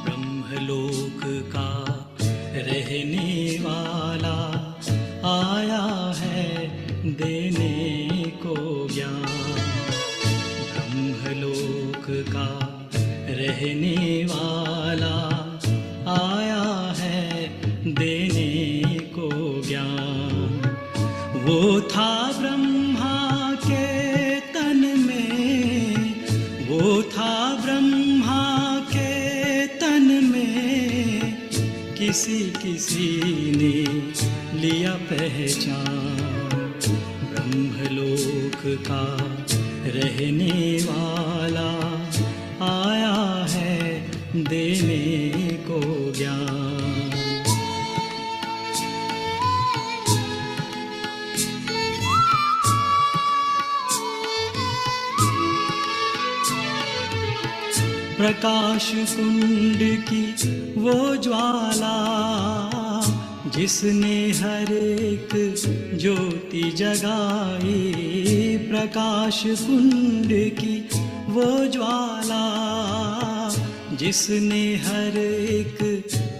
ब्रह्मलोक का रहने वाला आया है देने को ज्ञान। ब्रह्मलोक का रहने वाला आया है देने को ज्ञान। वो था ब्रह्मा के तन में, वो था ब्रह्मा के तन में, किसी किसी ने लिया पहचान। ब्रह्मलोक का रहने वाला आया है देने को ज्ञान। प्रकाश कुंड की वो ज्वाला जिसने हर एक ज्योति जगाई। प्रकाश कुंड की वो ज्वाला जिसने हर एक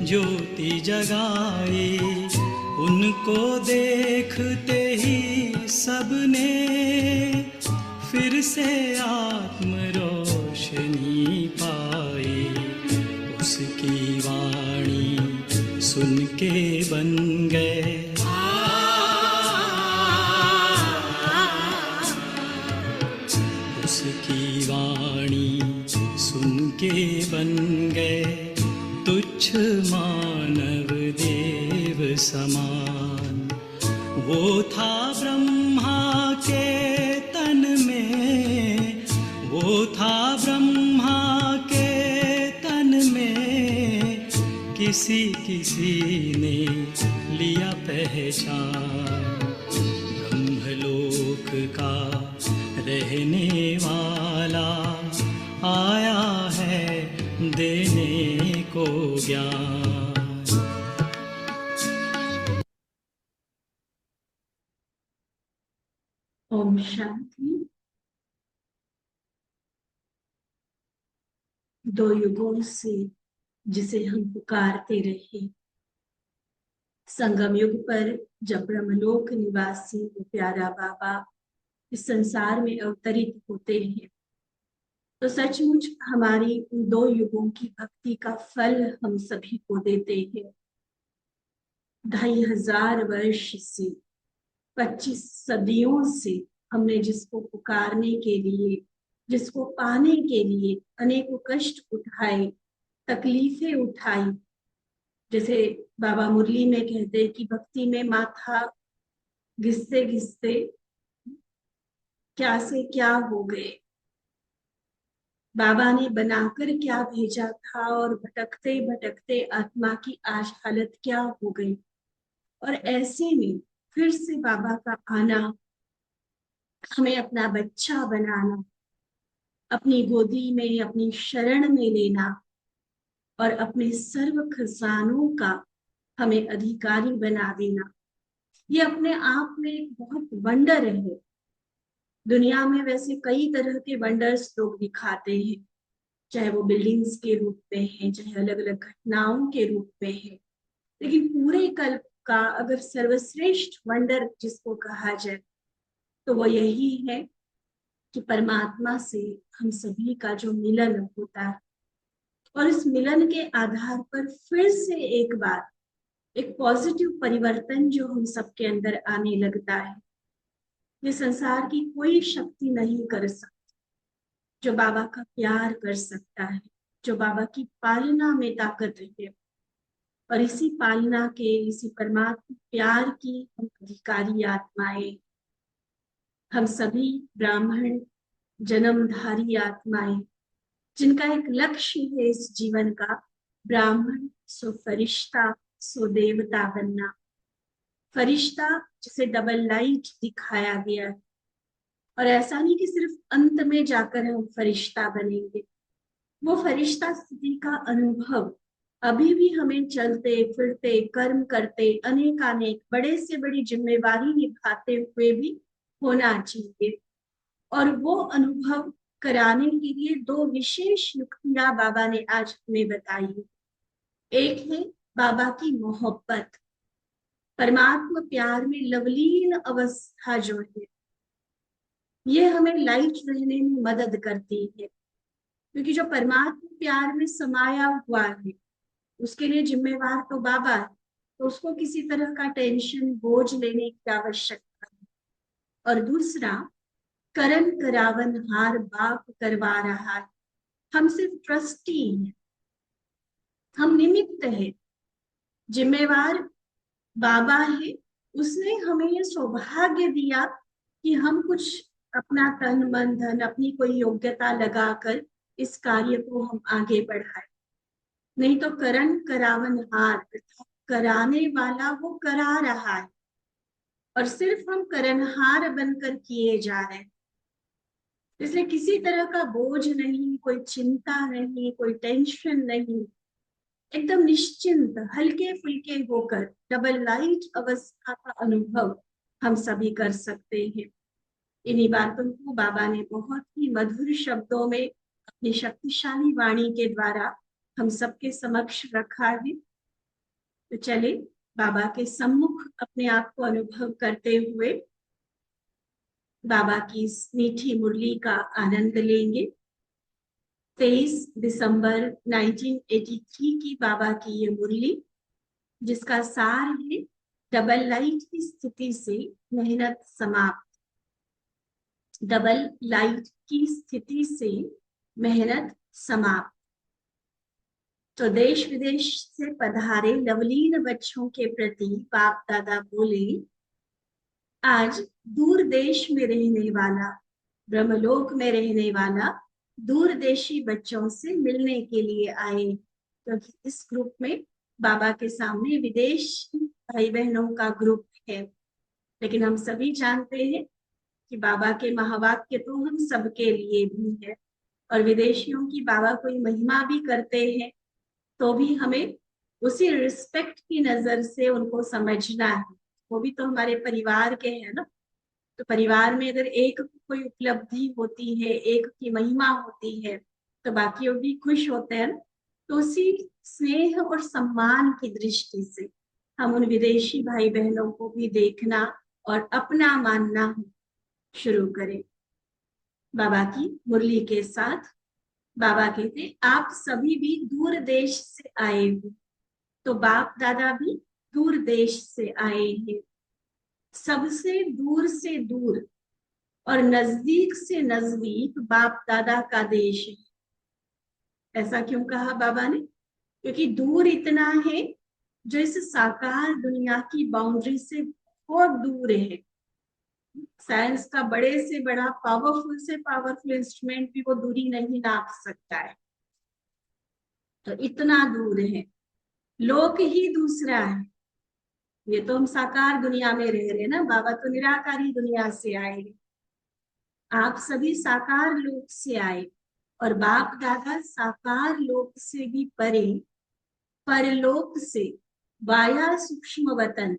ज्योति जगाई। उनको देखते ही सबने फिर से आत्म रोशनी पाई। उसकी वाणी सुन के बन गए, उसकी वाणी सुन के बन गए, तुच्छ मानव देव समान। वो था ब्रह्मा के तन में, वो था ब्रह्मा के तन में, किसी किसी ने लिया पहचान। ब्रह्मलोक का रहने वाला आया है देने को ज्ञान। ओम शांति। दो युगों से जिसे हम पुकारते रहे, संगम युग पर जब ब्रह्मलोक निवासी वो प्यारा बाबा इस संसार में अवतरित होते हैं, तो सचमुच हमारी उन दो युगों की भक्ति का फल हम सभी को देते हैं। 2500 वर्ष से, 25 सदियों से हमने जिसको पुकारने के लिए, जिसको पाने के लिए अनेकों कष्ट उठाए, तकलीफें उठाई। जैसे बाबा मुरली में कहते हैं कि भक्ति में माथा घिसते घिसते क्या से क्या हो गए, बाबा ने बनाकर क्या भेजा था और भटकते भटकते आत्मा की आज हालत क्या हो गई। और ऐसे में फिर से बाबा का आना, हमें अपना बच्चा बनाना, अपनी गोदी में, अपनी शरण में लेना और अपने सर्व खजानों का हमें अधिकारी बना देना, ये अपने आप में एक बहुत वंडर है। दुनिया में वैसे कई तरह के वंडर्स लोग दिखाते हैं, चाहे वो बिल्डिंग्स के रूप में है, चाहे अलग अलग घटनाओं के रूप में है, लेकिन पूरे कल्प का अगर सर्वश्रेष्ठ वंडर जिसको कहा जाए तो वो यही है कि परमात्मा से हम सभी का जो मिलन होता है, और इस मिलन के आधार पर फिर से एक बार एक पॉजिटिव परिवर्तन जो हम सबके अंदर आने लगता है। ये संसार की कोई शक्ति नहीं कर सकती जो बाबा का प्यार कर सकता है, जो बाबा की पालना में ताकत है। और इसी पालना के, इसी परमात्मा प्यार की हम अधिकारी आत्माएं, हम सभी ब्राह्मण जन्मधारी आत्माएं, जिनका एक लक्ष्य है इस जीवन का, ब्राह्मण सो फरिश्ता सो देवता बनना। फरिश्ता जिसे डबल लाइट दिखाया गया है, और ऐसा नहीं कि सिर्फ अंत में जाकर हम फरिश्ता बनेंगे, वो फरिश्ता स्थिति का अनुभव अभी भी हमें चलते फिरते कर्म करते अनेकानेक बड़े से बड़ी जिम्मेवारी निभाते हुए भी होना चाहिए। और वो अनुभव कराने के लिए दो विशेष युक्तियां बाबा ने आज हमें बताई। एक है बाबा की मोहब्बत, परमात्मा प्यार में लवलीन अवस्था जो है, ये हमें लाइट रहने में मदद करती है। क्योंकि जो परमात्मा प्यार में समाया हुआ है, उसके लिए जिम्मेवार तो बाबा है, तो उसको किसी तरह का टेंशन बोझ लेने की आवश्यकता है। और दूसरा, करन करावन हार बाप करवा रहा है। हम सिर्फ ट्रस्टी हैं, हम निमित्त है, जिम्मेवार बाबा है। उसने हमें ये सौभाग्य दिया कि हम कुछ अपना तन मन धन अपनी कोई योग्यता लगाकर इस कार्य को हम आगे बढ़ाए। नहीं तो करण करावन हार, कराने वाला वो करा रहा है और सिर्फ हम करणहार बनकर किए जा रहे हैं। इसलिए किसी तरह का बोझ नहीं, कोई चिंता नहीं, कोई टेंशन नहीं, एकदम निश्चिंत हल्के फुल्के होकर डबल लाइट अवस्था का अनुभव हम सभी कर सकते हैं। इन्हीं बातों को बाबा ने बहुत ही मधुर शब्दों में अपनी शक्तिशाली वाणी के द्वारा हम सबके समक्ष रखा है। तो चले बाबा के सम्मुख अपने आप को अनुभव करते हुए बाबा की इस मीठी मुरली का आनंद लेंगे। 23 दिसंबर 1983 की बाबा की ये मुरली, जिसका सार है डबल लाइट की स्थिति से मेहनत समाप्त। डबल लाइट की स्थिति से मेहनत समाप्त। तो देश विदेश से पधारे लवलीन बच्चों के प्रति बाप दादा बोले, आज दूर देश में रहने वाला, ब्रह्मलोक में रहने वाला दूरदेशी बच्चों से मिलने के लिए आए। क्योंकि तो इस ग्रुप में बाबा के सामने विदेशी भाई बहनों का ग्रुप है, लेकिन हम सभी जानते हैं कि बाबा के महावाक्य तो हम सबके लिए भी है। और विदेशियों की बाबा कोई महिमा भी करते हैं तो भी हमें उसी रिस्पेक्ट की नजर से उनको समझना है। वो भी तो हमारे परिवार के हैं ना। तो परिवार में अगर एक कोई उपलब्धि होती है, एक की महिमा होती है, तो बाकी भी खुश होते हैं ना। तो उसी स्नेह और सम्मान की दृष्टि से हम उन विदेशी भाई बहनों को भी देखना और अपना मानना शुरू करें। बाबा की मुरली के साथ बाबा कहते, आप सभी भी दूर देश से आए हो, तो बाप दादा भी दूर देश से आए हैं। सबसे दूर से दूर और नजदीक से नजदीक बाप दादा का देश है। ऐसा क्यों कहा बाबा ने? क्योंकि दूर इतना है जो इस साकार दुनिया की बाउंड्री से बहुत दूर है। साइंस का बड़े से बड़ा पावरफुल से पावरफुल इंस्ट्रूमेंट भी वो दूरी नहीं नाप सकता है। तो इतना दूर है। लोक ही दूसरा है। ये तो हम साकार दुनिया में रह रहे हैं ना, बाबा तो निराकारी दुनिया से आए। आप सभी साकार लोक से आए और बाप दादा साकार लोक से भी परे परलोक से वाया सूक्ष्म वतन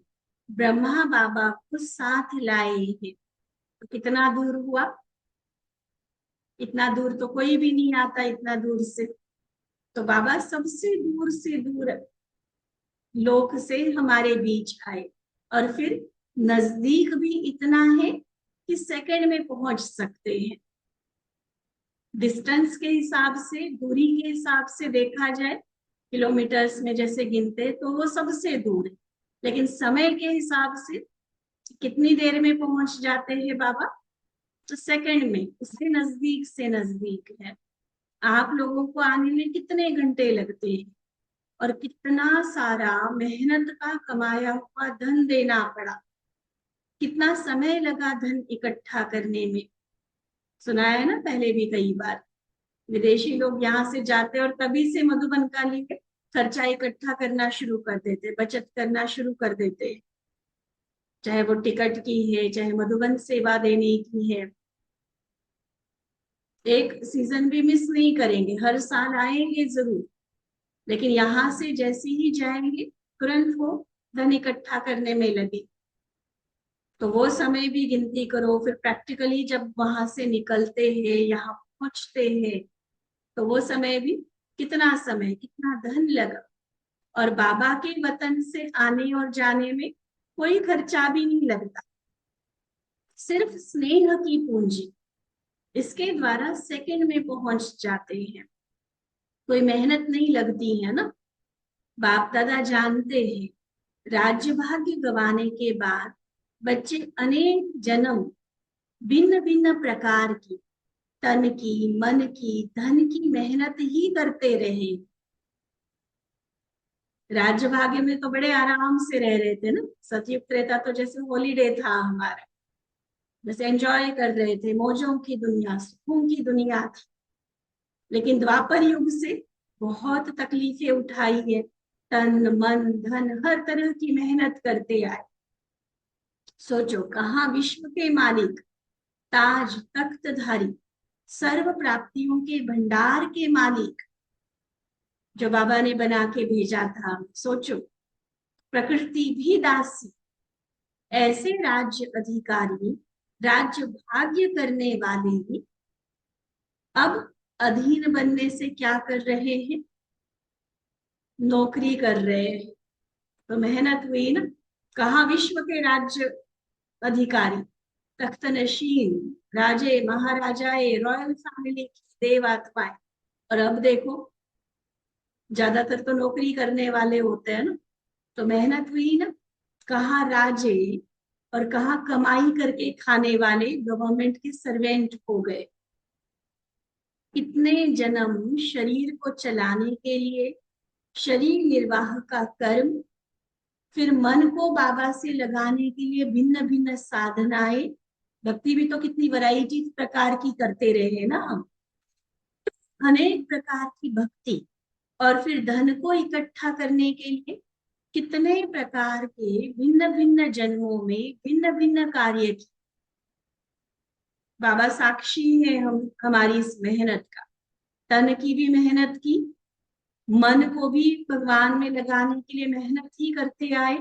ब्रह्मा बाबा को साथ लाए हैं। तो कितना दूर हुआ? इतना दूर तो कोई भी नहीं आता, इतना दूर से। तो बाबा सबसे दूर से दूर लोक से हमारे बीच आए और फिर नजदीक भी इतना है कि सेकंड में पहुंच सकते हैं। डिस्टेंस के हिसाब से, दूरी के हिसाब से देखा जाए, किलोमीटर्स में जैसे गिनते तो वो सबसे दूर है। लेकिन समय के हिसाब से कितनी देर में पहुंच जाते हैं बाबा? तो सेकंड में, उससे नजदीक से नजदीक है। आप लोगों को आने में कितने घंटे लगते हैं और कितना सारा मेहनत का कमाया हुआ धन देना पड़ा, कितना समय लगा धन इकट्ठा करने में। सुनाया है ना पहले भी कई बार। विदेशी लोग यहाँ से जाते और तभी से मधुबन का लिए खर्चा इकट्ठा करना शुरू कर देते, बचत करना शुरू कर देते। चाहे वो टिकट की है, चाहे मधुबन सेवा देने की है। एक सीजन भी मिस नहीं करेंगे, हर साल आएंगे जरूर। लेकिन यहाँ से जैसे ही जाएंगे तुरंत वो धन इकट्ठा करने में लगे। तो वो समय भी गिनती करो, फिर प्रैक्टिकली जब वहां से निकलते हैं यहाँ पहुंचते हैं तो वो समय भी, कितना समय कितना धन लगा। और बाबा के वतन से आने और जाने में कोई खर्चा भी नहीं लगता, सिर्फ स्नेह की पूंजी, इसके द्वारा सेकंड में पहुंच जाते हैं। कोई मेहनत नहीं लगती है ना। बाप दादा जानते हैं राज्य भाग्य गंवाने के बाद बच्चे अनेक जन्म भिन्न भिन्न प्रकार की तन की, मन की, धन की मेहनत ही करते रहे। राज्य भाग्य में तो बड़े आराम से रह रहे थे ना, सतयुग त्रेता तो जैसे हॉलीडे था हमारा, जैसे एंजॉय कर रहे थे, मौजों की दुनिया, सुकून की दुनिया थी। लेकिन द्वापर युग से बहुत तकलीफें उठाई है, तन मन धन हर तरह की मेहनत करते आए। सोचो कहाँ विश्व के मालिक, ताज तख्तधारी, सर्व प्राप्तियों के भंडार के मालिक जो बाबा ने बना के भेजा था। सोचो प्रकृति भी दासी, ऐसे राज्य अधिकारी, राज्य भाग्य करने वाले ही अब अधीन बनने से क्या कर रहे हैं, नौकरी कर रहे हैं। तो मेहनत हुई ना। कहा विश्व के राज्य अधिकारी, तख्तनशीन, राजे महाराजाए, रॉयल फैमिली की देव आत्माएं, और अब देखो ज्यादातर तो नौकरी करने वाले होते हैं ना। तो मेहनत हुई ना। कहा राजे और कहा कमाई करके खाने वाले गवर्नमेंट के सर्वेंट हो गए। कितने जन्म शरीर को चलाने के लिए, शरीर निर्वाह का कर्म, फिर मन को बाबा से लगाने के लिए भिन्न भिन्न साधनाएं। भक्ति भी तो कितनी वैरायटी प्रकार की करते रहे ना हम, अनेक प्रकार की भक्ति। और फिर धन को इकट्ठा करने के लिए कितने प्रकार के भिन्न भिन्न जन्मों में भिन्न भिन्न कार्य की। बाबा साक्षी है हम हमारी इस मेहनत का। तन की भी मेहनत की, मन को भी भगवान में लगाने के लिए मेहनत ही करते आए,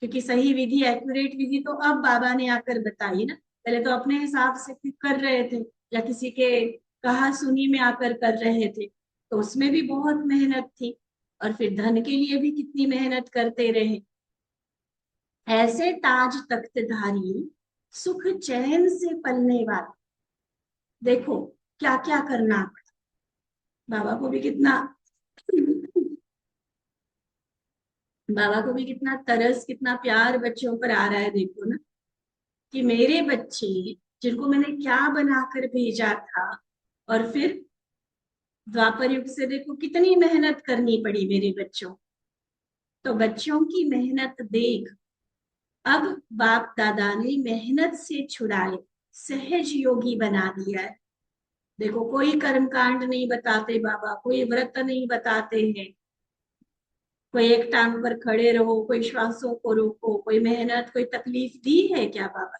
क्योंकि सही विधि, एक्यूरेट विधि तो अब बाबा ने आकर बताई ना। पहले तो अपने हिसाब से खुद कर रहे थे या किसी के कहा सुनी में आकर कर रहे थे, तो उसमें भी बहुत मेहनत थी। और फिर धन के लिए भी कितनी मेहनत करते रहे। ऐसे ताज तख्तधारी, सुख चैन से पलने वाले, देखो क्या क्या करना पड़ा। बाबा को भी कितना तरस, कितना प्यार बच्चों पर आ रहा है। देखो ना कि मेरे बच्चे जिनको मैंने क्या बनाकर भेजा था, और फिर द्वापर युग से देखो कितनी मेहनत करनी पड़ी मेरे बच्चों। तो बच्चों की मेहनत देख अब बाप दादा ने मेहनत से छुड़ाए, सहज योगी बना दिया है। देखो कोई कर्म कांड नहीं बताते बाबा, कोई व्रत नहीं बताते हैं, कोई एक टांग पर खड़े रहो, कोई श्वासों को रोको, कोई मेहनत, कोई तकलीफ दी है क्या बाबा?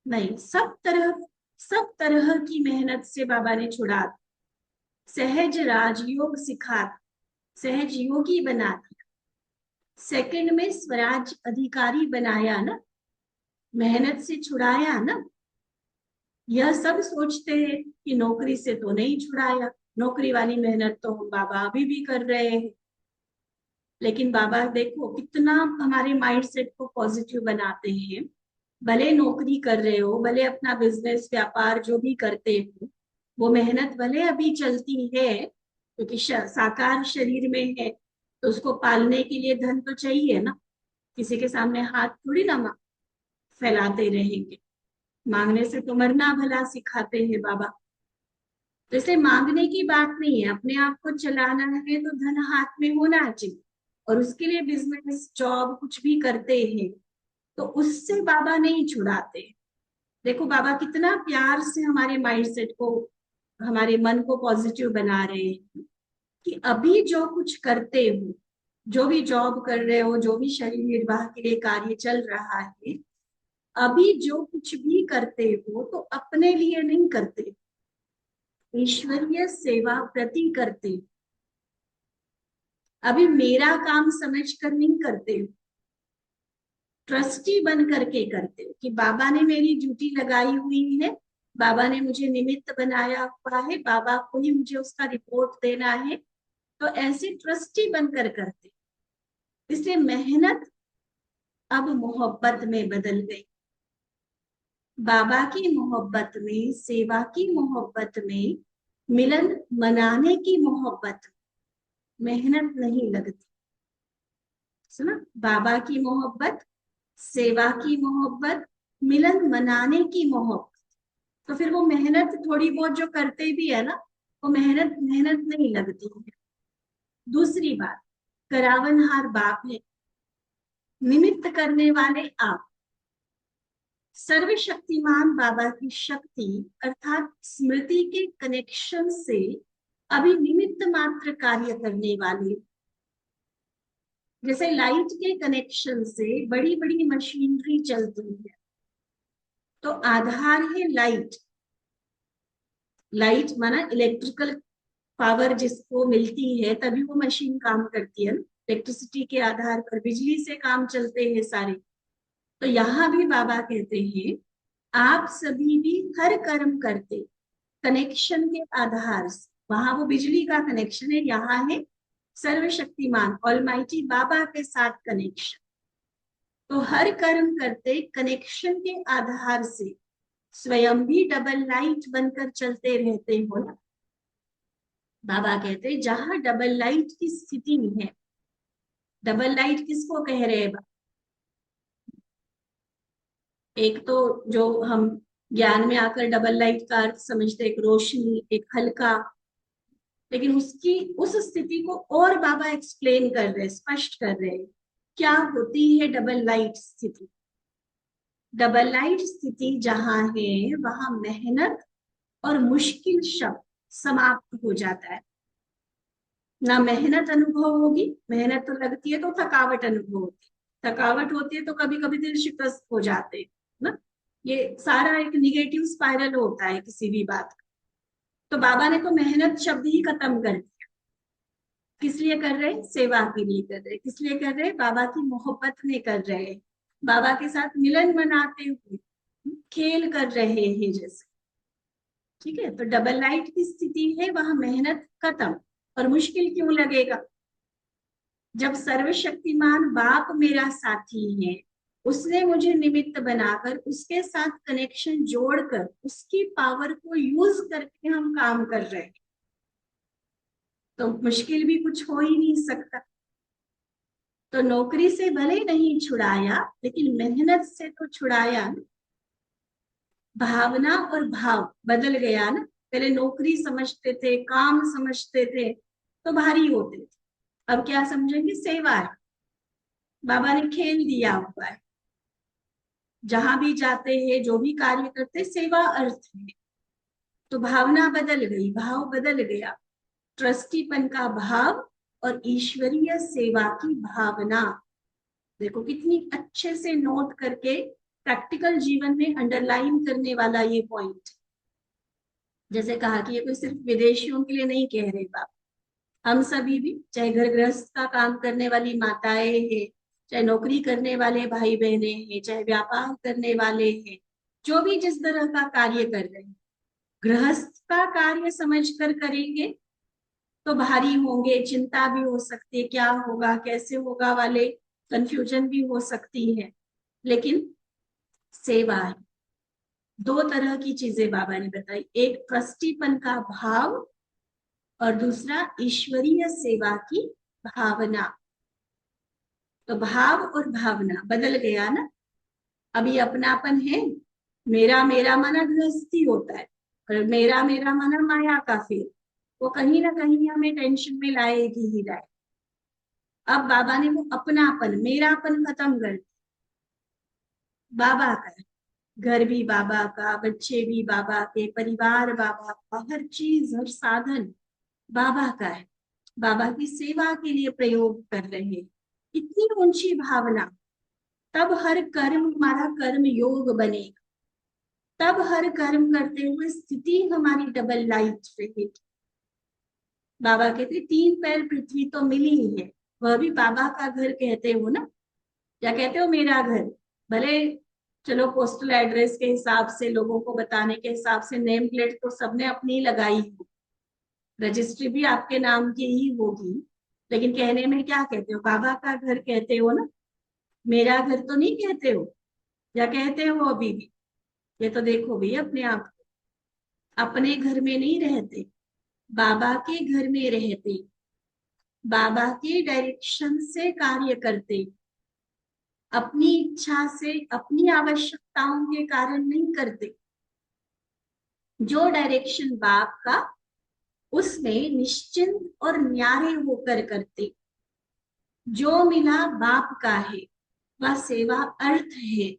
नहीं, सब तरह की मेहनत से बाबा ने छुड़ा दी। सहज राजयोग सिखा, सहज योगी बना दिया, सेकंड में स्वराज अधिकारी बनाया ना, मेहनत से छुड़ाया ना। यह सब सोचते हैं कि नौकरी से तो नहीं छुड़ाया, नौकरी वाली मेहनत तो हम बाबा अभी भी कर रहे हैं। लेकिन बाबा देखो कितना हमारे माइंड सेट को पॉजिटिव बनाते हैं। भले नौकरी कर रहे हो, भले अपना बिजनेस व्यापार जो भी करते हो, वो मेहनत भले अभी चलती है, क्योंकि साकार शरीर में है, तो उसको पालने के लिए धन तो चाहिए ना। किसी के सामने हाथ थोड़ी ना फैलाते रहेंगे, मांगने से तो मरना भला सिखाते हैं बाबा। तो इसलिए मांगने की बात नहीं है, अपने आप को चलाना है तो धन हाथ में होना चाहिए। और उसके लिए बिजनेस जॉब कुछ भी करते हैं तो उससे बाबा नहीं छुड़ाते। देखो बाबा कितना प्यार से हमारे माइंड सेट को, हमारे मन को पॉजिटिव बना रहे हैं कि अभी जो कुछ करते हो, जो भी जॉब कर रहे हो, जो भी शरीर निर्वाह के लिए कार्य चल रहा है, अभी जो कुछ भी करते हो तो अपने लिए नहीं करते, ईश्वरीय सेवा प्रति करते। अभी मेरा काम समझ कर नहीं करते हो, ट्रस्टी बन करके करते हो कि बाबा ने मेरी ड्यूटी लगाई हुई है, बाबा ने मुझे निमित्त बनाया हुआ है, बाबा को ही मुझे उसका रिपोर्ट देना है, तो ऐसे ट्रस्टी बनकर करते। इसलिए मेहनत अब मोहब्बत में बदल गई। बाबा की मोहब्बत में, सेवा की मोहब्बत में, मिलन मनाने की मोहब्बत में मेहनत नहीं लगती। सुना, बाबा की मोहब्बत, सेवा की मोहब्बत, मिलन मनाने की मोहब्बत, तो फिर वो मेहनत थोड़ी बहुत जो करते भी है ना, वो मेहनत मेहनत नहीं लगती है। दूसरी बात, करावनहार बाप है, निमित्त करने वाले आप। सर्वशक्तिमान बाबा की शक्ति अर्थात स्मृति के कनेक्शन से अभी निमित्त मात्र कार्य करने वाले। जैसे लाइट के कनेक्शन से बड़ी बड़ी मशीनरी चलती है, तो आधार है लाइट। लाइट माना इलेक्ट्रिकल पावर जिसको मिलती है तभी वो मशीन काम करती है। इलेक्ट्रिसिटी के आधार पर, बिजली से काम चलते हैं सारे। तो यहाँ भी बाबा कहते हैं आप सभी भी हर कर्म करते कनेक्शन के आधार से, वहां वो बिजली का कनेक्शन है, यहाँ है सर्वशक्तिमान ऑलमाइटी बाबा के साथ कनेक्शन। तो हर कर्म करते कनेक्शन के आधार से स्वयं भी डबल लाइट बनकर चलते रहते हो ना। बाबा कहते जहां डबल लाइट की स्थिति है, डबल लाइट किसको कह रहे हैं? एक तो जो हम ज्ञान में आकर डबल लाइट का अर्थ समझते, एक रोशनी, एक हल्का, लेकिन उसकी उस स्थिति को और बाबा एक्सप्लेन कर रहे, स्पष्ट कर रहे क्या होती है डबल लाइट स्थिति। डबल लाइट स्थिति जहां है वहां मेहनत और मुश्किल शब्द समाप्त हो जाता है। ना मेहनत अनुभव होगी, मेहनत तो लगती है तो थकावट अनुभव होती है, थकावट होती है तो कभी कभी दिल शिकस्त हो जाते हैं ना। ये सारा एक निगेटिव स्पाइरल होता है किसी भी बात का। तो बाबा ने तो मेहनत शब्द ही खत्म कर दिया। किस लिए कर रहे हैं? सेवा के लिए कर रहे हैं। किस लिए कर रहे हैं? बाबा की मोहब्बत में कर रहे हैं, बाबा के साथ मिलन मनाते हुए, खेल कर रहे हैं जैसे। ठीक है, तो डबल लाइट की स्थिति है, वहां मेहनत खत्म। और मुश्किल क्यों लगेगा? जब सर्वशक्तिमान बाप मेरा साथी है, उसने मुझे निमित्त बनाकर उसके साथ कनेक्शन जोड़कर उसकी पावर को यूज करके हम काम कर रहे हैं, तो मुश्किल भी कुछ हो ही नहीं सकता। तो नौकरी से भले नहीं छुड़ाया, लेकिन मेहनत से तो छुड़ाया ना। भावना और भाव बदल गया ना। पहले नौकरी समझते थे, काम समझते थे तो भारी होते थे, अब क्या समझेंगे? सेवा है, बाबा ने खेल दिया हुआ है। जहां भी जाते हैं, जो भी कार्य करते, सेवा अर्थ है। तो भावना बदल गई, भाव बदल गया, ट्रस्टीपन का भाव और ईश्वरीय सेवा की भावना। देखो कितनी अच्छे से नोट करके प्रैक्टिकल जीवन में अंडरलाइन करने वाला ये पॉइंट। जैसे कहा कि ये कोई सिर्फ विदेशियों के लिए नहीं कह रहे बाप, हम सभी भी, चाहे घर गृहस्थ का काम करने वाली माताएं हैं, चाहे नौकरी करने वाले भाई बहने हैं, चाहे व्यापार करने वाले हैं, जो भी जिस तरह का कार्य कर रहे हैं, गृहस्थ का कार्य समझकर करेंगे तो भारी होंगे, चिंता भी हो सकती है, क्या होगा कैसे होगा वाले कंफ्यूजन भी हो सकती है। लेकिन सेवा है, दो तरह की चीजें बाबा ने बताई, एक ट्रस्टीपन का भाव और दूसरा ईश्वरीय सेवा की भावना। तो भाव और भावना बदल गया ना। अभी अपनापन है, मेरा मेरा माना गृहस्थी होता है, और मेरा मेरा माना माया का फेर, वो कहीं ना कहीं हमें टेंशन में लाएगी ही लाए। अब बाबा ने वो अपनापन, मेरापन खत्म कर दिया। बाबा का घर भी बाबा का, बच्चे भी बाबा के, परिवार बाबा का, हर चीज हर साधन बाबा का है, बाबा की सेवा के लिए प्रयोग कर रहे हैं। इतनी ऊंची भावना, तब हर कर्म हमारा कर्म योग बनेगा, तब हर कर्म करते हुए स्थिति हमारी डबल लाइट रहेगी। बाबा कहते 3 पैर पृथ्वी तो मिली ही है, वह भी बाबा का घर कहते हो ना, या कहते हो मेरा घर। भले चलो पोस्टल एड्रेस के हिसाब से, लोगों को बताने के हिसाब से नेम प्लेट तो सबने अपनी लगाई हो, रजिस्ट्री भी आपके नाम की ही होगी, लेकिन कहने में क्या कहते हो? बाबा का घर कहते हो ना, मेरा घर तो नहीं कहते हो, या कहते हो अभी भी? ये तो देखो भी अपने आप को, अपने घर में नहीं रहते, बाबा के घर में रहते, बाबा के डायरेक्शन से कार्य करते, अपनी इच्छा से, अपनी आवश्यकताओं के कारण नहीं करते। जो डायरेक्शन बाप का, उसमें निश्चिंत और न्यारे होकर करते। जो मिला बाप का है, वह सेवा अर्थ है।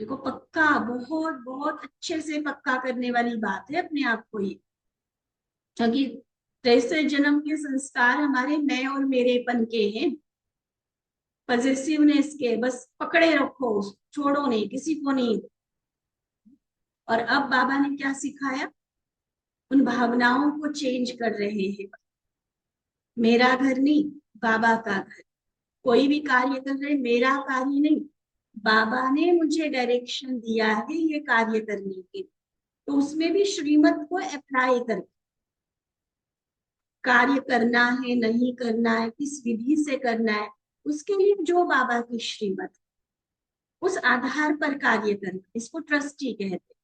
देखो पक्का, बहुत बहुत अच्छे से पक्का करने वाली बात है अपने आप को ये, क्योंकि 23 जन्म के संस्कार हमारे मैं और मेरेपन के हैं, पॉजिटिवनेस के, बस पकड़े रखो, छोड़ो नहीं, किसी को नहीं। और अब बाबा ने क्या सिखाया? उन भावनाओं को चेंज कर रहे हैं। मेरा घर नहीं, बाबा का घर। कोई भी कार्य कर रहे, मेरा कार्य नहीं, बाबा ने मुझे डायरेक्शन दिया है ये कार्य करने के, तो उसमें भी श्रीमत को अप्लाई कर, कार्य करना है नहीं करना है, किस विधि से करना है, उसके लिए जो बाबा की श्रीमत, उस आधार पर कार्य करना, इसको ट्रस्टी कहते।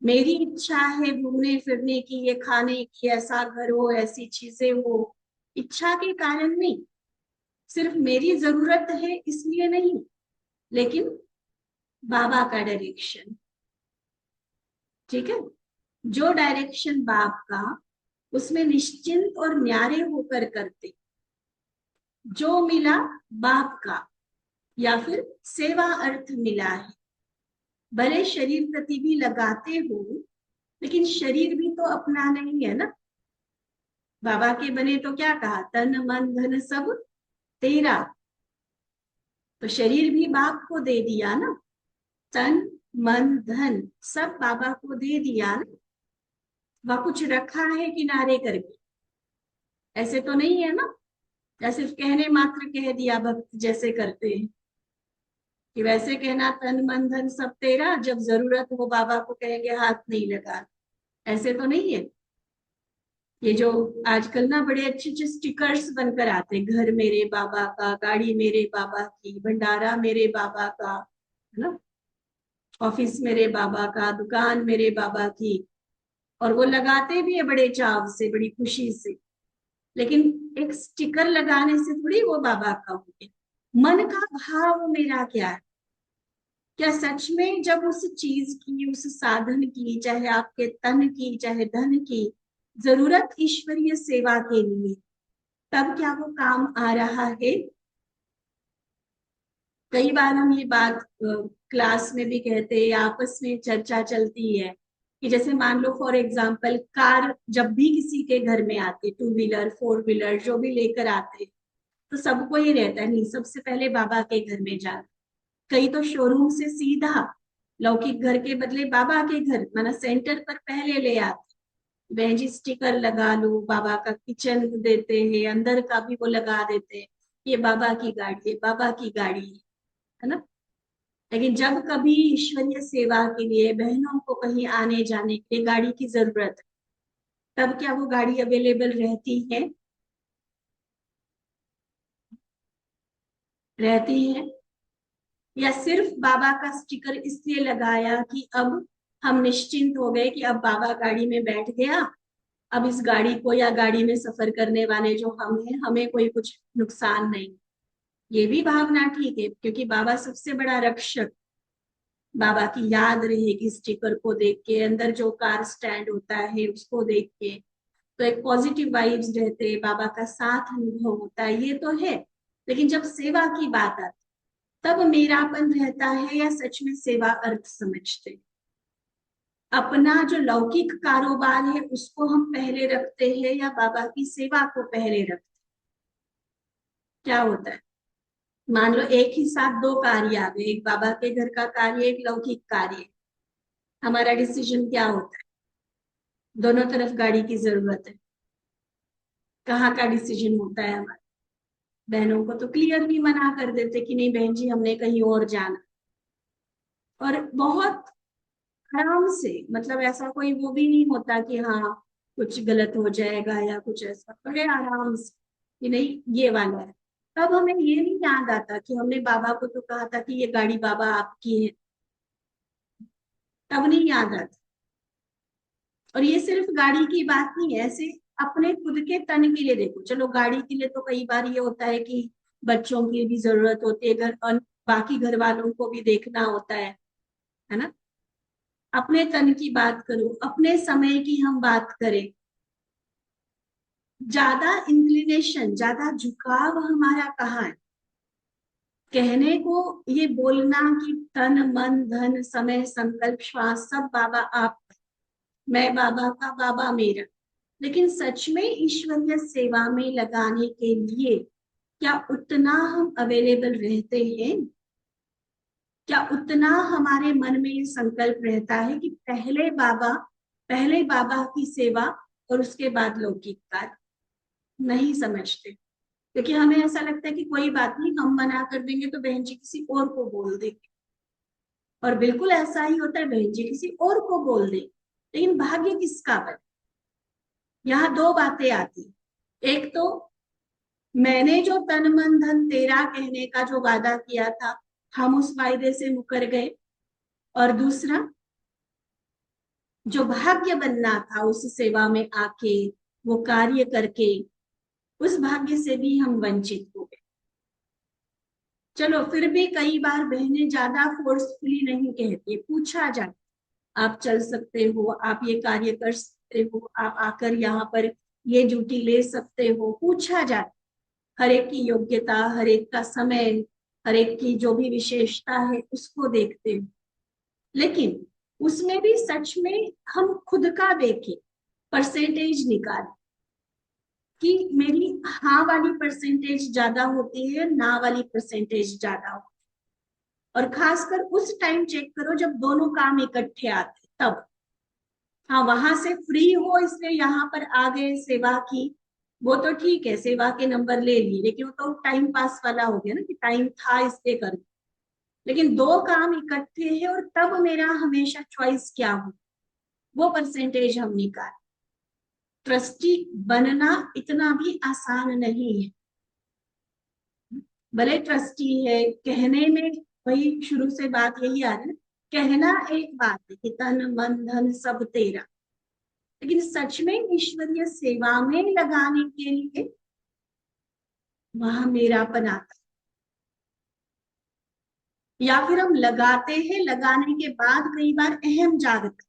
मेरी इच्छा है घूमने फिरने की, ये खाने की, ऐसा घर हो, ऐसी चीजें हो, इच्छा के कारण नहीं, सिर्फ मेरी जरूरत है इसलिए नहीं, लेकिन बाबा का डायरेक्शन। ठीक है, जो डायरेक्शन बाप का, उसमें निश्चिंत और न्यारे होकर करते। जो मिला बाप का, या फिर सेवा अर्थ मिला है। भले शरीर प्रति भी लगाते हो, लेकिन शरीर भी तो अपना नहीं है ना। बाबा के बने तो क्या कहा? तन मन धन सब तेरा। तो शरीर भी बाप को दे दिया ना, तन मन धन सब बाबा को दे दिया ना। वह कुछ रखा है किनारे करके? ऐसे तो नहीं है ना, या सिर्फ कहने मात्र कह दिया भक्त जैसे करते हैं, कि वैसे कहना तन मन धन सब तेरा, जब जरूरत हो बाबा को कहेंगे हाथ नहीं लगा। ऐसे तो नहीं है। ये जो आजकल ना बड़े अच्छे अच्छे स्टिकर्स बनकर आते, घर मेरे बाबा का, गाड़ी मेरे बाबा की, भंडारा मेरे बाबा का, है ना, ऑफिस मेरे बाबा का, दुकान मेरे बाबा की, और वो लगाते भी है बड़े चाव से, बड़ी खुशी से। लेकिन एक स्टिकर लगाने से थोड़ी वो बाबा का हो गया। मन का भाव मेरा क्या है? क्या सच में जब उस चीज की, उस साधन की, चाहे आपके तन की, चाहे धन की जरूरत ईश्वरीय सेवा के लिए, तब क्या वो काम आ रहा है? कई बार हम ये बात क्लास में भी कहते हैं, आपस में चर्चा चलती है, कि जैसे मान लो फॉर एग्जांपल, कार जब भी किसी के घर में आते, टू व्हीलर फोर व्हीलर जो भी लेकर आते, तो सबको ये रहता है नहीं सबसे पहले बाबा के घर में जा। कई तो शोरूम से सीधा लौकिक घर के बदले बाबा के घर, माना सेंटर पर पहले ले आते, बहन जी स्टिकर लगा लो, बाबा का किचन देते हैं, अंदर का भी वो लगा देते हैं, ये बाबा की गाड़ी है, बाबा की गाड़ी है ना। लेकिन जब कभी ईश्वरीय सेवा के लिए बहनों को कहीं आने जाने के लिए गाड़ी की जरूरत है, तब क्या वो गाड़ी अवेलेबल रहती है? रहती है? या सिर्फ बाबा का स्टिकर इसलिए लगाया कि अब हम निश्चिंत हो गए कि अब बाबा गाड़ी में बैठ गया, अब इस गाड़ी को या गाड़ी में सफर करने वाले जो हम हैं, हमें कोई कुछ नुकसान नहीं। ये भी भावना ठीक है, क्योंकि बाबा सबसे बड़ा रक्षक, बाबा की याद रहेगी स्टिकर को देख के, अंदर जो कार स्टैंड होता है उसको देख के, तो एक पॉजिटिव वाइब्स रहते, बाबा का साथ अनुभव होता है, ये तो है। लेकिन जब सेवा की बात आती, तब मेरापन रहता है, या सच में सेवा अर्थ समझते? अपना जो लौकिक कारोबार है उसको हम पहले रखते हैं, या बाबा की सेवा को पहले रखते? क्या होता है? मान लो एक ही साथ दो कार्य आ गए, एक बाबा के घर का कार्य, एक लौकिक कार्य, हमारा डिसीजन क्या होता है? दोनों तरफ गाड़ी की जरूरत है, कहाँ का डिसीजन होता है हमारा? बहनों को तो क्लियरली मना कर देते कि नहीं बहन जी हमने कहीं और जाना, और बहुत आराम से, मतलब ऐसा कोई वो भी नहीं होता कि हाँ कुछ गलत हो जाएगा या कुछ ऐसा, बड़े आराम से कि नहीं ये वाला है। तब हमें ये नहीं याद आता कि हमने बाबा को तो कहा था कि ये गाड़ी बाबा आपकी है, तब नहीं याद आता। और ये सिर्फ गाड़ी की बात नहीं है, ऐसे अपने खुद के तन के लिए देखो, चलो गाड़ी के लिए तो कई बार ये होता है कि बच्चों की भी जरूरत होती है, घर और बाकी घर वालों को भी देखना होता है ना। अपने तन की बात करो, अपने समय की हम बात करें, ज्यादा इंक्लिनेशन, ज्यादा झुकाव हमारा कहाँ है कहने को, ये बोलना कि तन मन धन समय संकल्प श्वास सब बाबा आप, मैं बाबा का बाबा मेरा। लेकिन सच में ईश्वरीय सेवा में लगाने के लिए क्या उतना हम अवेलेबल रहते हैं? क्या उतना हमारे मन में ये संकल्प रहता है कि पहले बाबा की सेवा और उसके बाद लौकिक कार्य? नहीं समझते, क्योंकि हमें ऐसा लगता है कि कोई बात नहीं, हम मना कर देंगे तो बहन जी किसी और को बोल देंगे, और बिल्कुल ऐसा ही होता है, बहन जी किसी और को बोल देंगे, लेकिन भाग्य किसका बने? यहाँ दो बातें आती, एक तो मैंने जो तन मन धन तेरा कहने का जो वादा किया था, हम उस वायदे से मुकर गए, और दूसरा जो भाग्य बनना था उस सेवा में आके वो कार्य करके, उस भाग्य से भी हम वंचित हो गए। चलो फिर भी कई बार बहनें ज्यादा फोर्सफुली नहीं कहती, पूछा जाए आप चल सकते हो, आप ये कार्य कर सकते हो, आप आकर यहाँ पर ये ड्यूटी ले सकते हो, पूछा जाए। हर एक की योग्यता, हर एक का समय, हर एक की जो भी विशेषता है उसको देखते हो, लेकिन उसमें भी सच में हम खुद का देखें, परसेंटेज निकालें कि मेरी हाँ वाली परसेंटेज ज्यादा होती है, ना वाली परसेंटेज ज्यादा होती है। और खासकर उस टाइम चेक करो जब दोनों काम इकट्ठे आते तब। हाँ वहां से फ्री हो इसलिए यहाँ पर आ गए सेवा की, वो तो ठीक है, सेवा के नंबर ले लिए, लेकिन वो तो टाइम पास वाला हो गया ना कि टाइम था इसलिए कर। लेकिन दो काम इकट्ठे हैं और तब मेरा हमेशा चॉइस क्या हो, वो परसेंटेज हम निकाल। ट्रस्टी बनना इतना भी आसान नहीं है। भले ट्रस्टी है कहने में, वही शुरू से बात यही आ रही है, कहना एक बात है कि तन मन धन सब तेरा, लेकिन सच में ईश्वरीय सेवा में लगाने के लिए वहां मेरापन आता है। या फिर हम लगाते हैं, लगाने के बाद कई बार अहम जागता है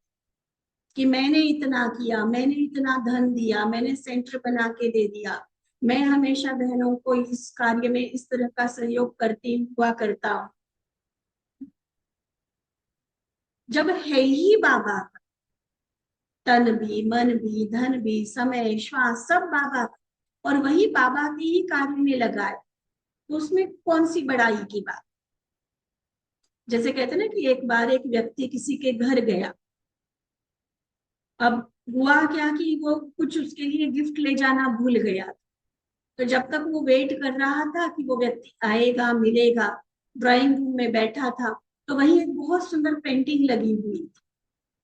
कि मैंने इतना किया, मैंने इतना धन दिया, मैंने सेंटर बना के दे दिया, मैं हमेशा बहनों को इस कार्य में इस तरह का सहयोग करती हुआ करता हूँ। जब है ही बाबा, तन भी मन भी धन भी समय श्वास सब बाबा, और वही बाबा के ही कार्य में लगाए, तो उसमें कौन सी बड़ाई की बात? जैसे कहते ना कि एक बार एक व्यक्ति किसी के घर गया, अब हुआ क्या कि वो कुछ उसके लिए गिफ्ट ले जाना भूल गया, तो जब तक वो वेट कर रहा था कि वो व्यक्ति आएगा मिलेगा, ड्राइंग रूम में बैठा था, तो वहीं एक बहुत सुंदर पेंटिंग लगी हुई थी।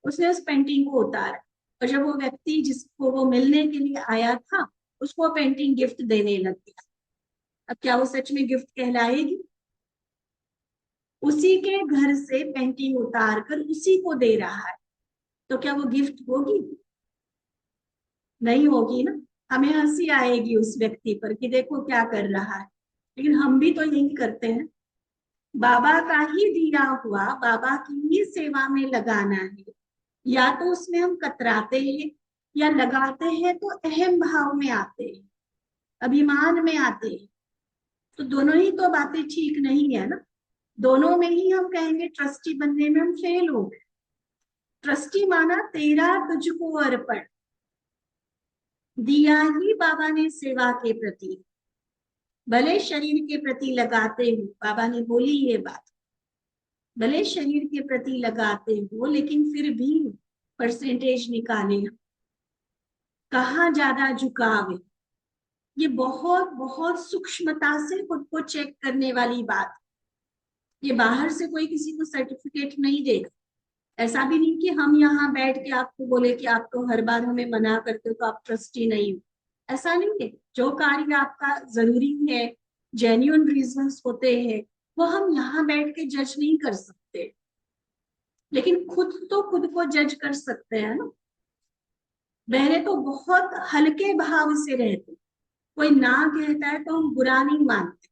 उसने उस पेंटिंग को उतारा, और जब वो व्यक्ति जिसको वो मिलने के लिए आया था उसको पेंटिंग गिफ्ट देने लग गया। अब क्या वो सच में गिफ्ट कहलाएगी? उसी के घर से पेंटिंग उतार कर उसी को दे रहा है, तो क्या वो गिफ्ट होगी? नहीं होगी ना। हमें हंसी आएगी उस व्यक्ति पर कि देखो क्या कर रहा है, लेकिन हम भी तो यही करते हैं। बाबा का ही दिया हुआ, बाबा की ही सेवा में लगाना है, या तो उसमें हम कतराते हैं, या लगाते हैं तो अहम भाव में आते हैं, अभिमान में आते हैं। तो दोनों ही तो बातें ठीक नहीं है ना। दोनों में ही हम कहेंगे ट्रस्टी बनने में हम फेल हो गए। ट्रस्टी माना तेरा तुझको अर्पण, दिया ही बाबा ने सेवा के प्रति, भले शरीर के प्रति लगाते हो, बाबा ने बोली ये बात, भले शरीर के प्रति लगाते हो लेकिन फिर भी परसेंटेज निकाले, कहाँ ज्यादा झुकाव है, ये बहुत बहुत सूक्ष्मता से खुद को चेक करने वाली बात। ये बाहर से कोई किसी को सर्टिफिकेट नहीं देगा। ऐसा भी नहीं कि हम यहाँ बैठ के आपको बोले कि आप तो हर बार हमें मना करते हो तो आप ट्रस्टी नहीं हो। ऐसा नहीं है। जो कार्य आपका जरूरी है, जेन्युइन रीजंस होते हैं, वो हम यहाँ बैठ के जज नहीं कर सकते, लेकिन खुद तो खुद को जज कर सकते हैं ना। बहरे तो बहुत हल्के भाव से रहते, कोई ना कहता है तो हम बुरा नहीं मानते,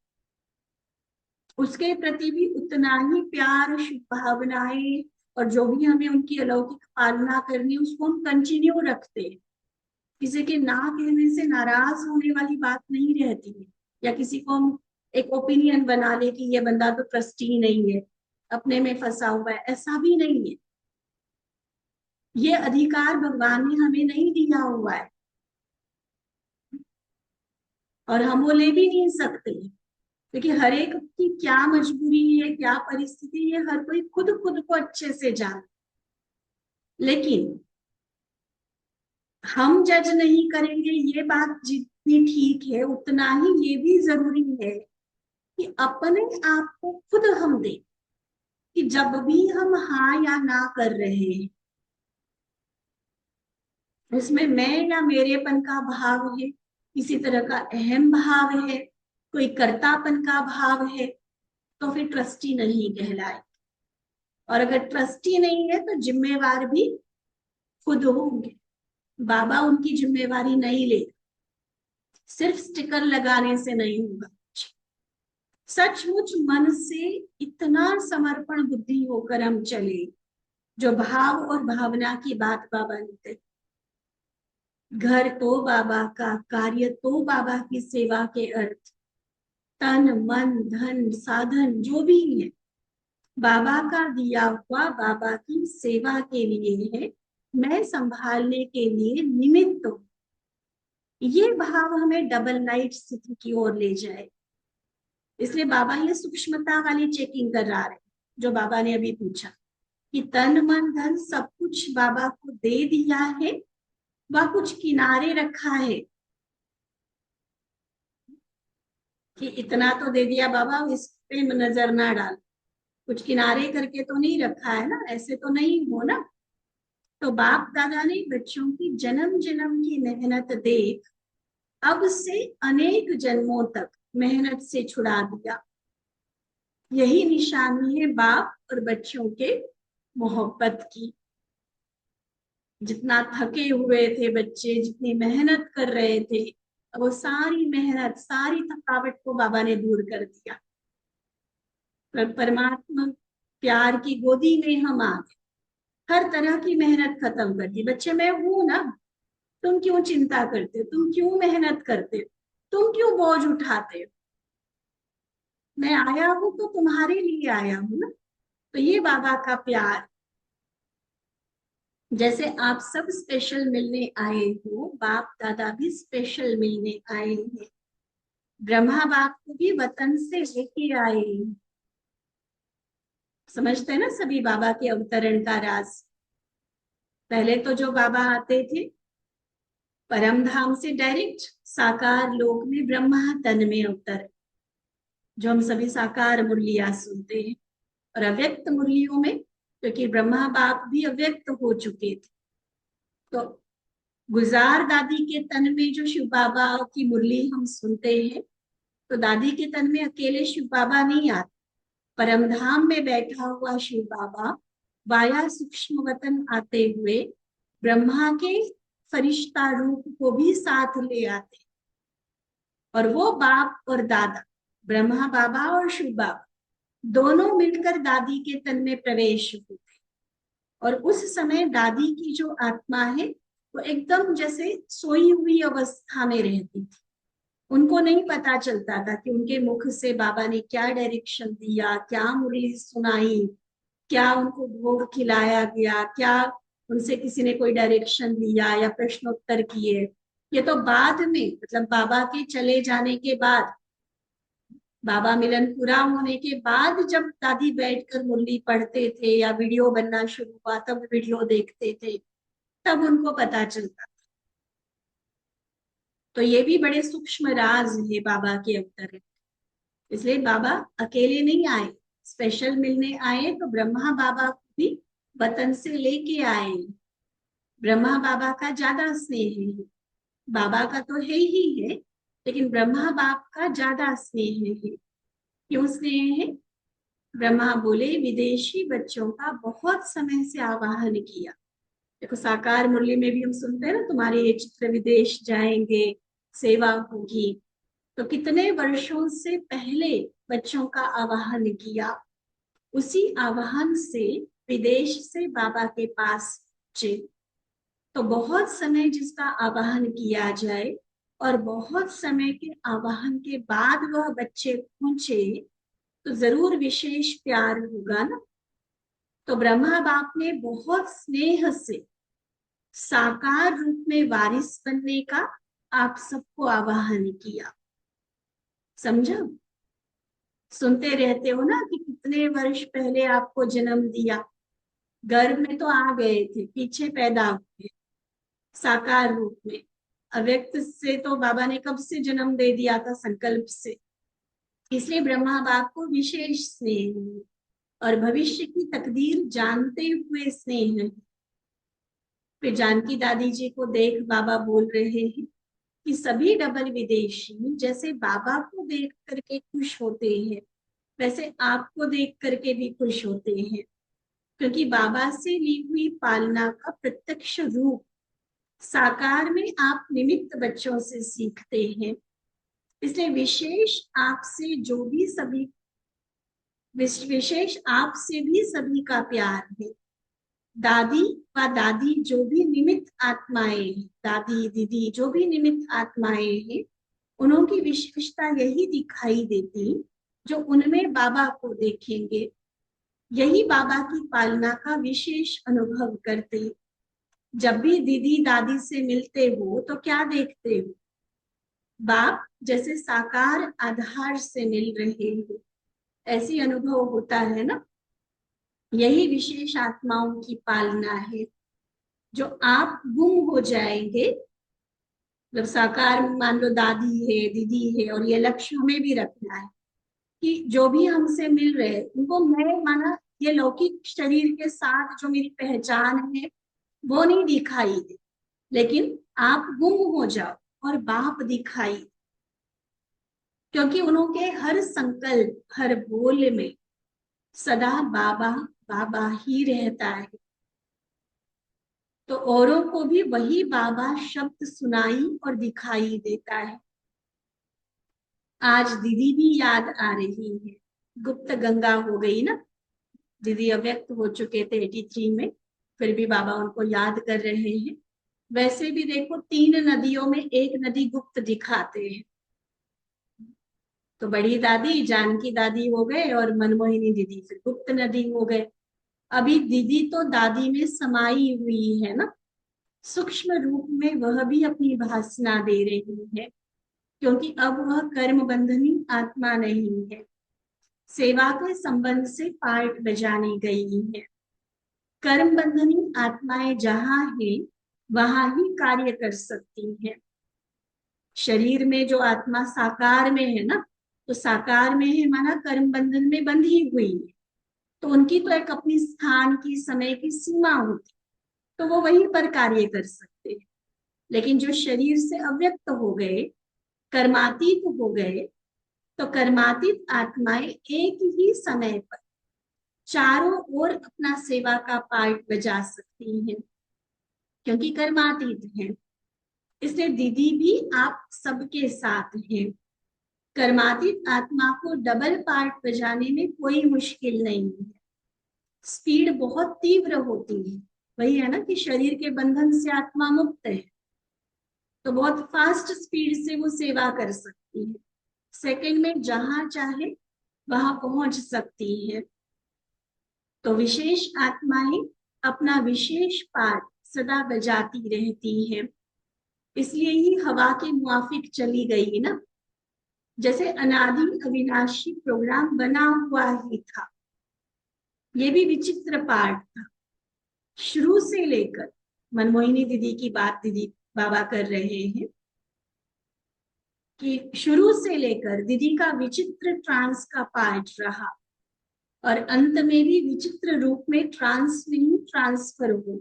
उसके प्रति भी उतना ही प्यार, शुभ भावनाएं और जो भी हमें उनकी अलौकिक पालना करनी है उसको हम कंटिन्यू रखते हैं। किसी के ना कहने से नाराज होने वाली बात नहीं रहती है, या किसी को हम एक ओपिनियन बना ले कि ये बंदा तो ट्रस्टी नहीं है, अपने में फंसा हुआ है, ऐसा भी नहीं है। ये अधिकार भगवान ने हमें नहीं दिया हुआ है और हम वो ले भी नहीं सकते, क्योंकि हर एक की क्या मजबूरी है, क्या परिस्थिति है, हर कोई खुद खुद को अच्छे से जाने। लेकिन हम जज नहीं करेंगे, ये बात जितनी ठीक है उतना ही ये भी जरूरी है कि अपने आप को खुद हम दें, कि जब भी हम हाँ या ना कर रहे हैं उसमें मैं या मेरेपन का भाव है, किसी तरह का अहम भाव है, कोई कर्तापन का भाव है, तो फिर ट्रस्टी नहीं कहलाए। और अगर ट्रस्टी नहीं है तो जिम्मेवार भी खुद होंगे। बाबा उनकी जिम्मेवारी नहीं ले, सिर्फ स्टिकर लगाने से नहीं होगा। सचमुच मन से इतना समर्पण बुद्धि होकर हम चले, जो भाव और भावना की बात बाबा ने, घर तो बाबा का, कार्य तो बाबा की सेवा के अर्थ, तन मन धन साधन जो भी है बाबा का दिया हुआ, बाबा की सेवा के लिए है, मैं संभालने के लिए निमित्त हूं। ये भाव हमें डबल लाइट स्थिति की ओर ले जाए। इसलिए बाबा ये सूक्ष्मता वाली चेकिंग कर रहा है, जो बाबा ने अभी पूछा कि तन मन धन सब कुछ बाबा को दे दिया है, वह कुछ किनारे रखा है कि इतना तो दे दिया बाबा, इस पे नजर ना डाल, कुछ किनारे करके तो नहीं रखा है ना, ऐसे तो नहीं हो ना। तो बाप दादा ने बच्चों की जन्म जन्म की मेहनत देख अब से अनेक जन्मों तक मेहनत से छुड़ा दिया। यही निशानी है बाप और बच्चों के मोहब्बत की। जितना थके हुए थे बच्चे, जितनी मेहनत कर रहे थे, अब वो सारी मेहनत, सारी थकावट को बाबा ने दूर कर दिया। परमात्मा प्यार की गोदी में हम आ गए, हर तरह की मेहनत खत्म कर दी। बच्चे मैं हूं ना, तुम क्यों चिंता करते हो, तुम क्यों मेहनत करते हो, तुम क्यों बोझ उठाते हो, मैं आया हूं तो तुम्हारे लिए आया हूं ना। तो ये बाबा का प्यार, जैसे आप सब स्पेशल मिलने आए हो, बाप दादा भी स्पेशल मिलने आए हैं। ब्रह्मा बाप को भी वतन से लेके आए हैं। समझते हैं ना सभी बाबा के अवतरण का राज। पहले तो जो बाबा आते थे परम धाम से डायरेक्ट साकार लोक में ब्रह्मा तन में अवतर, जो हम सभी साकार मुरलियां सुनते हैं। और अव्यक्त मुरलियों में, क्योंकि ब्रह्मा बाप भी अव्यक्त हो चुके थे, तो गुजार दादी के तन में जो शिव बाबा की मुरली हम सुनते हैं, तो दादी के तन में अकेले शिव बाबा नहीं आते, परमधाम में बैठा हुआ शिव बाबा वाया सूक्ष्म वतन आते हुए ब्रह्मा के फरिश्ता रूप को भी साथ ले आते। और वो बाप और दादा, ब्रह्मा बाबा और शिव बाबा दोनों मिलकर दादी के तन में प्रवेश होते। और उस समय दादी की जो आत्मा है वो एकदम जैसे सोई हुई अवस्था में रहती थी। उनको नहीं पता चलता था कि उनके मुख से बाबा ने क्या डायरेक्शन दिया, क्या मुरली सुनाई, क्या उनको भोग खिलाया गया, क्या उनसे किसी ने कोई डायरेक्शन दिया या प्रश्नोत्तर किए। ये तो बाद में, मतलब बाबा के चले जाने के बाद, बाबा मिलन पूरा होने के बाद, जब दादी बैठकर मुरली पढ़ते थे या वीडियो बनना शुरू हुआ तब वीडियो देखते थे, तब उनको पता चलता। तो ये भी बड़े सूक्ष्म राज है बाबा के अवतरण। इसलिए बाबा अकेले नहीं आए, स्पेशल मिलने आए तो ब्रह्मा बाबा को भी वतन से लेके आए। ब्रह्मा बाबा का ज्यादा स्नेह है, बाबा का तो है ही है, लेकिन ब्रह्मा बाप का ज्यादा स्नेह है। क्यों स्नेह है? ब्रह्मा बोले विदेशी बच्चों का बहुत समय से आवाहन किया। देखो साकार मुरली में भी हम सुनते हैं ना, तुम्हारे ये चित्र विदेश जाएंगे, सेवा होगी। तो कितने वर्षों से पहले बच्चों का आवाहन किया, उसी आवाहन से विदेश से बाबा के पास पहुंचे। तो बहुत समय जिसका आवाहन किया जाए और बहुत समय के आवाहन के बाद वह बच्चे पहुंचे, तो जरूर विशेष प्यार होगा ना। तो ब्रह्मा बाप ने बहुत स्नेह से साकार रूप में वारिस बनने का आप सबको आवाहन किया। समझा? सुनते रहते हो ना कि कितने वर्ष पहले आपको जन्म दिया, गर्भ में तो आ गए थे, पीछे पैदा हुए साकार रूप में। अव्यक्त से तो बाबा ने कब से जन्म दे दिया था, संकल्प से। इसलिए ब्रह्मा बाप को विशेष स्नेह है और भविष्य की तकदीर जानते हुए स्नेह है। फिर जानकी दादी जी को देख बाबा बोल रहे हैं कि सभी डबल विदेशी जैसे बाबा को देख करके खुश होते हैं, वैसे आपको देख करके भी खुश होते हैं, क्योंकि बाबा से ली हुई पालना का प्रत्यक्ष रूप साकार में आप निमित्त बच्चों से सीखते हैं। इसलिए विशेष आपसे भी सभी का प्यार है। दादी व दादी जो भी निमित्त आत्माएं हैं, दादी दीदी जो भी निमित्त आत्माएं हैं, उनकी विशेषता यही दिखाई देती जो उनमें बाबा को देखेंगे, यही बाबा की पालना का विशेष अनुभव करते। जब भी दीदी दादी से मिलते हो तो क्या देखते हो? बाप जैसे साकार आधार से मिल रहे हो, ऐसी अनुभव होता है ना। यही विशेष आत्माओं की पालना है। जो आप गुम हो जाएंगे, जब साकार मान लो दादी है दीदी है, और ये लक्ष्य हमें भी रखना है कि जो भी हमसे मिल रहे हैं उनको मैं माना ये लौकिक शरीर के साथ जो मेरी पहचान है वो नहीं दिखाई दे, लेकिन आप गुम हो जाओ और बाप दिखाई, क्योंकि उनके हर संकल्प हर बोल में सदा बाबा बाबा ही रहता है। तो औरों को भी वही बाबा शब्द सुनाई और दिखाई देता है। आज दीदी भी याद आ रही है, गुप्त गंगा हो गई ना, दीदी अव्यक्त हो चुके थे 83 में, फिर भी बाबा उनको याद कर रहे हैं। वैसे भी देखो 3 नदियों में एक नदी गुप्त दिखाते हैं। तो बड़ी दादी जानकी दादी हो गए और मनमोहिनी दीदी फिर गुप्त नदी हो गए। अभी दीदी तो दादी में समाई हुई है ना, सूक्ष्म रूप में वह भी अपनी भासना दे रही है, क्योंकि अब वह कर्म बंधनी आत्मा नहीं है, सेवा के संबंध से पार्ट बजाने गई है। कर्म बंधनी आत्माएं जहां है वहां ही कार्य कर सकती है। शरीर में जो आत्मा साकार में है ना, तो साकार में है माना कर्म बंधन में बंधी हुई है, तो उनकी तो एक अपनी स्थान की समय की सीमा होती, तो वो वहीं पर कार्य कर सकते हैं। लेकिन जो शरीर से अव्यक्त हो गए, कर्मातीत हो गए, तो कर्मातीत आत्माएं एक ही समय पर चारों ओर अपना सेवा का पार्ट बजा सकती हैं, क्योंकि कर्मातीत है। इसलिए दीदी भी आप सबके साथ हैं। कर्मातीत आत्मा को डबल पार्ट बजाने में कोई मुश्किल नहीं है। स्पीड बहुत तीव्र होती है, वही है ना कि शरीर के बंधन से आत्मा मुक्त है, तो बहुत फास्ट स्पीड से वो सेवा कर सकती है, सेकंड में जहां चाहे वहां पहुंच सकती है। तो विशेष आत्माएं अपना विशेष पार्ट सदा बजाती रहती हैं। इसलिए ही हवा के मुआफिक चली गई ना, जैसे अनादि अविनाशी प्रोग्राम बना हुआ ही था। ये भी विचित्र पार्ट था शुरू से लेकर। मनमोहिनी दीदी की बात दीदी बाबा कर रहे हैं कि शुरू से लेकर दीदी का विचित्र ट्रांस का पार्ट रहा और अंत में भी विचित्र रूप में ट्रांस में ही ट्रांसफर हो गए।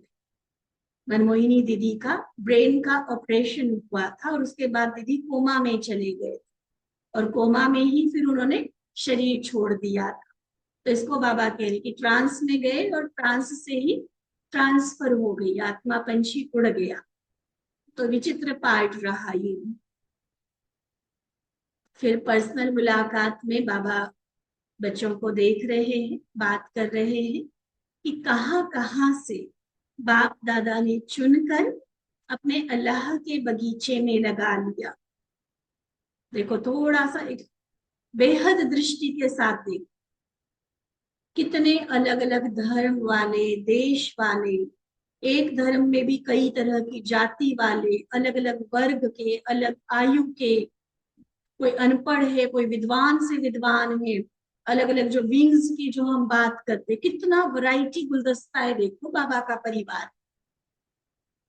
मनमोहिनी दीदी का ब्रेन का ऑपरेशन हुआ था और उसके बाद दीदी कोमा में चले गए और कोमा में ही फिर उन्होंने शरीर छोड़ दिया था। तो इसको बाबा कह रहे कि ट्रांस में गए और ट्रांस से ही ट्रांसफर हो गई, आत्मा पंछी उड़ गया। तो विचित्र पार्ट रहा ये। फिर पर्सनल मुलाकात में बाबा बच्चों को देख रहे हैं, बात कर रहे हैं कि कहाँ से बाप दादा ने चुनकर अपने अल्लाह के बगीचे में लगा लिया। देखो थोड़ा सा एक बेहद दृष्टि के साथ देखो, कितने अलग अलग धर्म वाले, देश वाले, एक धर्म में भी कई तरह की जाति वाले, अलग अलग वर्ग के, अलग आयु के, कोई अनपढ़ है, कोई विद्वान से विद्वान है, अलग अलग जो विंग्स की जो हम बात करते, कितना वैरायटी गुलदस्ता है। देखो बाबा का परिवार,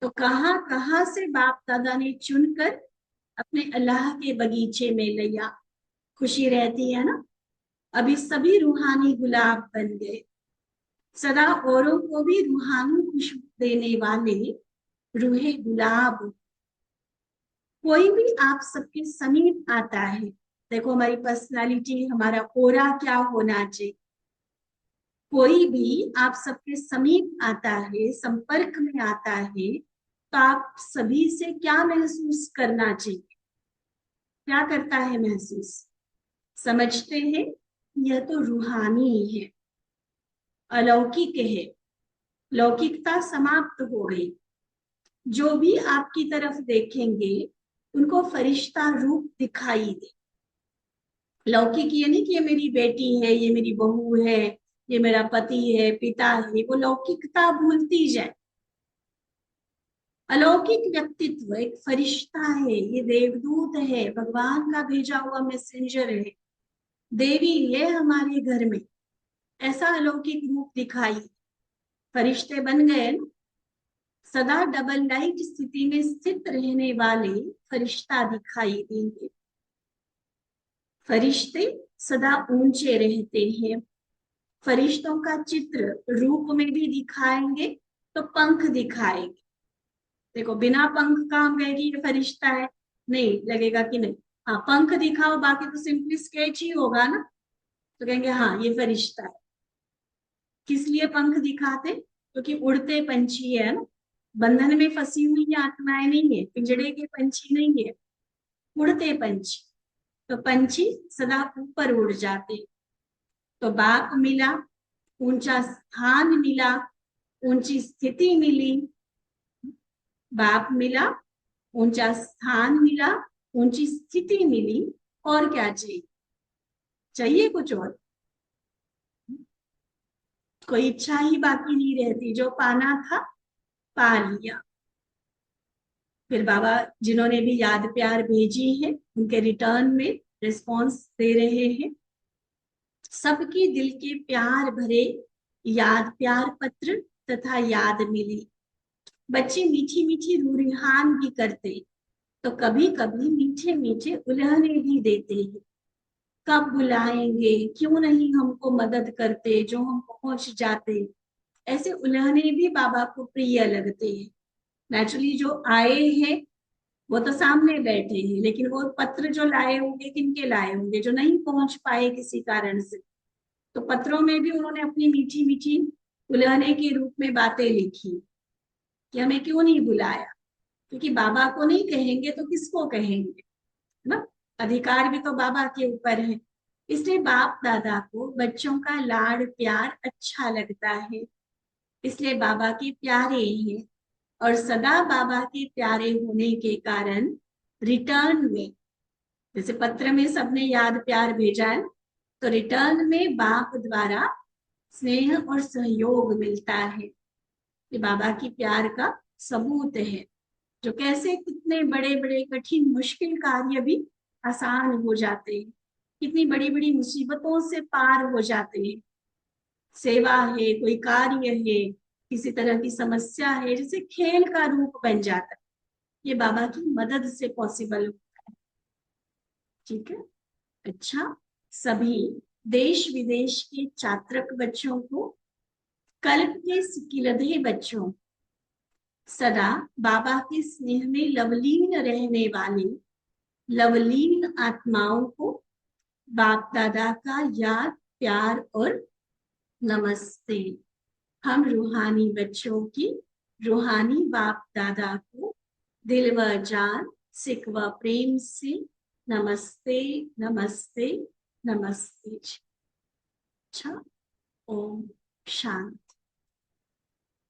तो कहाँ से बाप दादा ने चुनकर अपने अल्लाह के बगीचे में लिया। खुशी रहती है ना। अभी सभी रूहानी गुलाब बन गए, सदा औरों को भी रूहानी खुशबू देने वाले रूहे गुलाब। कोई भी आप सबके समीप आता है, देखो हमारी पर्सनालिटी, हमारा ओरा क्या होना चाहिए। कोई भी आप सबके समीप आता है, संपर्क में आता है, तो आप सभी से क्या महसूस करना चाहिए? क्या करता है महसूस? समझते हैं यह तो रूहानी है, अलौकिक है, लौकिकता समाप्त हो गई। जो भी आपकी तरफ देखेंगे उनको फरिश्ता रूप दिखाई दे। लौकिक ये नहीं कि ये मेरी बेटी है, ये मेरी बहू है, ये मेरा पति है, पिता है, वो लौकिकता भूलती जाए। अलौकिक व्यक्तित्व एक फरिश्ता है, ये देवदूत है, भगवान का भेजा हुआ मैसेंजर है, देवी है हमारे घर में, ऐसा अलौकिक रूप दिखाई। फरिश्ते बन गए ना। सदा डबल लाइट स्थिति में स्थित रहने वाले फरिश्ता दिखाई देंगे। फरिश्ते सदा ऊंचे रहते हैं। फरिश्तों का चित्र रूप में भी दिखाएंगे तो पंख दिखाएंगे। देखो बिना पंख का हम कहेंगे ये फरिश्ता है, नहीं लगेगा कि नहीं। हाँ पंख दिखाओ, बाकी तो सिंपली स्केच ही होगा ना, तो कहेंगे हाँ ये फरिश्ता है। किस लिए पंख दिखाते? क्योंकि उड़ते पंछी है ना, बंधन में फंसी हुई आत्माएं नहीं है, पिंजड़े के पंछी नहीं है, उड़ते पंछी। तो पंछी सदा ऊपर उड़ जाते। तो बाप मिला, ऊंचा स्थान मिला, ऊंची स्थिति मिली। बाप मिला, ऊंचा स्थान मिला, ऊंची स्थिति मिली, और क्या चाहिए? चाहिए कुछ और? कोई इच्छा ही बाकी नहीं रहती, जो पाना था पा लिया। फिर बाबा जिन्होंने भी याद प्यार भेजी है उनके रिटर्न में रिस्पॉन्स दे रहे हैं। सबकी दिल के प्यार भरे याद प्यार पत्र तथा याद मिली। बच्चे मीठी मीठी रूरिहान भी करते, तो कभी कभी मीठे मीठे उल्हने भी देते हैं। कब बुलाएंगे, क्यों नहीं हमको मदद करते, जो हम पहुंच जाते। ऐसे उल्हने भी बाबा को प्रिय लगते हैं। नेचुरली जो आए हैं वो तो सामने बैठे हैं, लेकिन वो पत्र जो लाए होंगे किनके लाए होंगे, जो नहीं पहुंच पाए किसी कारण से। तो पत्रों में भी उन्होंने अपनी मीठी मीठी उल्हने के रूप में बातें लिखी कि हमें क्यों नहीं बुलाया। क्योंकि बाबा को नहीं कहेंगे तो किसको कहेंगे ना। अधिकार भी तो बाबा के ऊपर है। इसलिए बाप दादा को बच्चों का लाड़ प्यार अच्छा लगता है, इसलिए बाबा के प्यारे हैं। और सदा बाबा के प्यारे होने के कारण रिटर्न में, जैसे पत्र में सबने याद प्यार भेजा है, तो रिटर्न में बाप द्वारा स्नेह और सहयोग मिलता है। ये बाबा की प्यार का सबूत है। जो कैसे कितने बड़े बड़े कठिन मुश्किल कार्य भी आसान हो जाते हैं, कितनी बड़ी बड़ी मुसीबतों से पार हो जाते हैं। सेवा है, कोई कार्य है, किसी तरह की समस्या है, जैसे खेल का रूप बन जाता है। ये बाबा की मदद से पॉसिबल होता है। ठीक है। अच्छा, सभी देश विदेश के चात्रक बच्चों को, कल्प के सिकिलधे बच्चों, सदा बाबा के स्नेह में लवलीन रहने वाली लवलीन आत्माओं को बाप दादा का याद, प्यार और नमस्ते। हम रूहानी बच्चों की रूहानी बाप दादा को दिल व जान, सिक व प्रेम से नमस्ते, नमस्ते, नमस्ते। अच्छा, ओम शांति।